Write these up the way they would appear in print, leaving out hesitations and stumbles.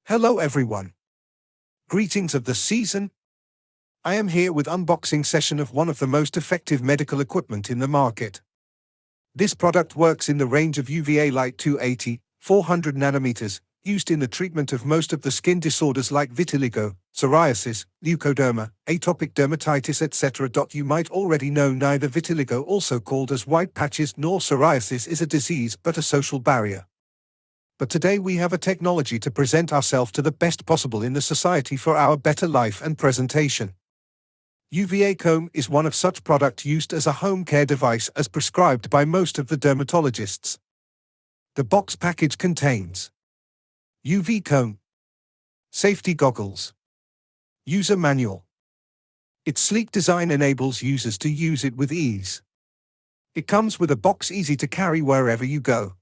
Hello everyone. Greetings of the season. I am here with unboxing session of one of the most effective medical equipment in the market. This product works in the range of UVA light 280, 400 nanometers, used in the treatment of most of the skin disorders like vitiligo, psoriasis, leukoderma, atopic dermatitis etc. You might already know neither vitiligo, also called as white patches, nor psoriasis is a disease but a social barrier. But today we have a technology to present ourselves to the best possible in the society for our better life and presentation. UVA comb is one of such product used as a home care device as prescribed by most of the dermatologists. The box package contains UV comb, safety goggles, user manual. Its sleek design enables users to use it with ease. It comes with a box easy to carry wherever you go.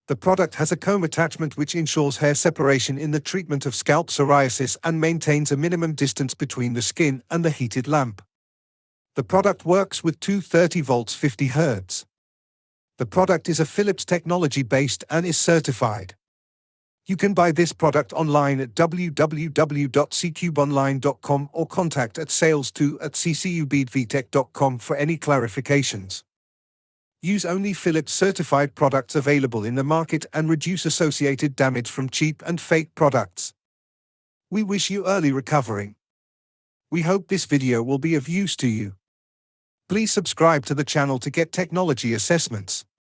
The product has a comb attachment which ensures hair separation in the treatment of scalp psoriasis and maintains a minimum distance between the skin and the heated lamp. The product works with 230 volts 50 Hz. The product is a Philips technology based and is certified. You can buy this product online at www.ccubonline.com or contact at sales2@ccubedvtech.com for any clarifications. Use only Philips certified products available in the market and reduce associated damage from cheap and fake products. We wish you early recovering. We hope this video will be of use to you. Please subscribe to the channel to get technology assessments.